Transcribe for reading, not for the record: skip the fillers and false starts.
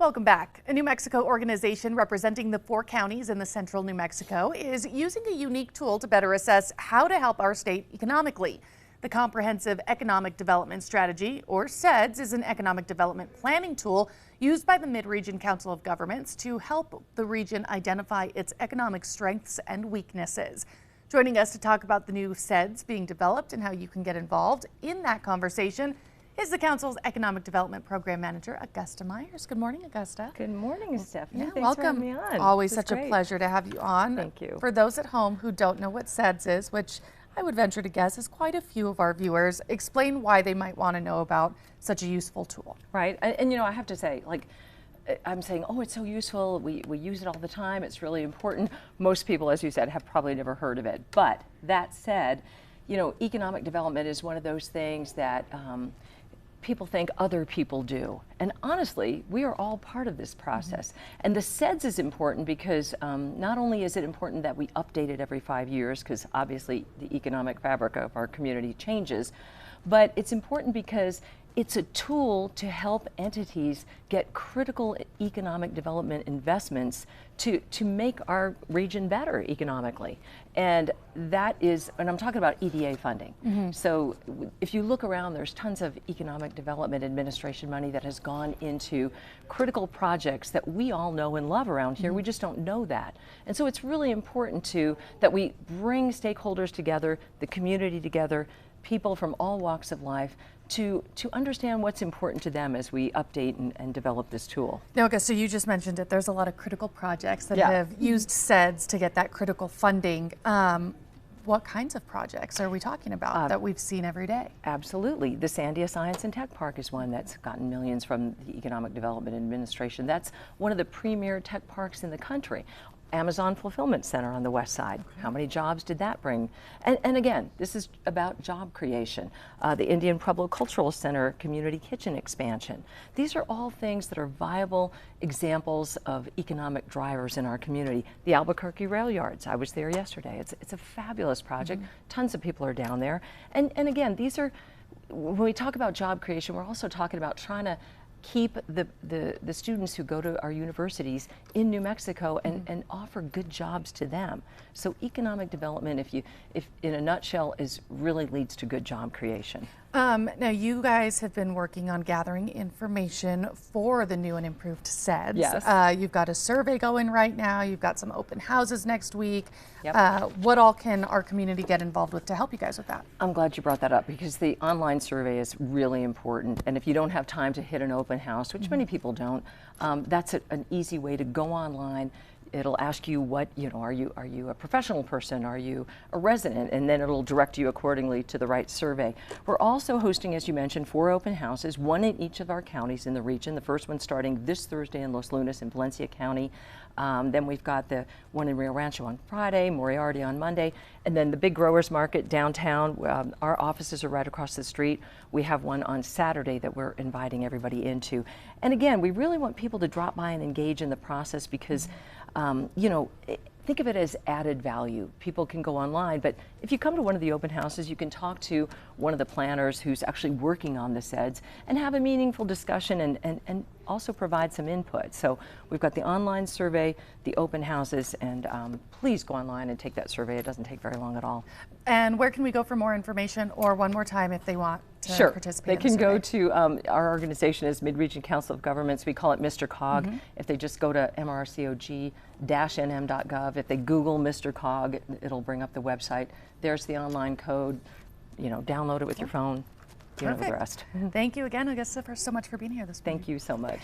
Welcome back. A New Mexico organization representing the 4 counties in the central New Mexico is using a unique tool to better assess how to help our state economically. The Comprehensive Economic Development Strategy, or CEDS, is an economic development planning tool used by the Mid-Region Council of Governments to help the region identify its economic strengths and weaknesses. Joining us to talk about the new CEDS being developed and how you can get involved in that conversation is the Council's Economic Development Program Manager, Augusta Myers. Good morning, Augusta. Good morning, Stephanie. Yeah, Thanks welcome. for having me on. Always such a pleasure to have you on. Thank you. For those at home who don't know what CEDS is, which I would venture to guess is quite a few of our viewers, explain why they might want to know about such a useful tool. Right, and you know, I have to say, like, I'm saying, oh, it's so useful, we use it all the time, it's really important. Most people, as you said, have probably never heard of it. But that said, you know, economic development is one of those things that people think other people do. And honestly, we are all part of this process. And the CEDS is important because not only is it important that we update it every 5 years, because obviously the economic fabric of our community changes, but it's important because it's a tool to help entities get critical economic development investments to make our region better economically. And that is, and I'm talking about EDA funding. So if you look around, there's tons of economic development administration money that has gone into critical projects that we all know and love around here. We just don't know that. And so it's really important that we bring stakeholders together, the community together, people from all walks of life, to understand what's important to them as we update and develop this tool. Now, Augusta, so you just mentioned it. There's a lot of critical projects that have used CEDS to get that critical funding. What kinds of projects are we talking about that we've seen every day? Absolutely. The Sandia Science and Tech Park is one that's gotten millions from the Economic Development Administration. That's one of the premier tech parks in the country. Amazon Fulfillment Center on the west side. How many jobs did that bring? And again, this is about job creation. The Indian Pueblo Cultural Center Community Kitchen expansion. These are all things that are viable examples of economic drivers in our community. The Albuquerque Rail Yards, I was there yesterday. It's a fabulous project. Tons of people are down there. And again, these are, when we talk about job creation, we're also talking about trying to keep the students who go to our universities in New Mexico and offer good jobs to them. So economic development, if in a nutshell, really leads to good job creation. Now, you guys have been working on gathering information for the new and improved CEDS. Yes. You've got a survey going right now. You've got some open houses next week. Yep. What all can our community get involved with to help you guys with that? I'm glad you brought that up because the online survey is really important. And if you don't have time to hit an open house, which many people don't, that's an easy way to go online. It'll ask you what, you know, are you a professional person? Are you a resident? And then it'll direct you accordingly to the right survey. We're also hosting, as you mentioned, 4 open houses, one in each of our counties in the region. The first one starting this Thursday in Los Lunas in Valencia County. Then we've got the one in Rio Rancho on Friday, Moriarty on Monday, and then the Big Growers Market downtown. Our offices are right across the street. We have one on Saturday that we're inviting everybody into. And again, we really want people to drop by and engage in the process because you know, think of it as added value. People can go online, but if you come to one of the open houses, you can talk to one of the planners who's actually working on the CEDS and have a meaningful discussion and also provide some input. So we've got the online survey, the open houses, and please go online and take that survey. It doesn't take very long at all. And where can we go for more information, or one more time if they want to participate? They can go to our organization is Mid-Region Council of Governments. We call it Mr. COG. If they just go to mrcog-nm.gov, if they Google Mr. COG, it'll bring up the website. There's the online code. You know, download it with your phone. You know the rest. Thank you again, Augusta, so much for being here this morning. Thank you so much.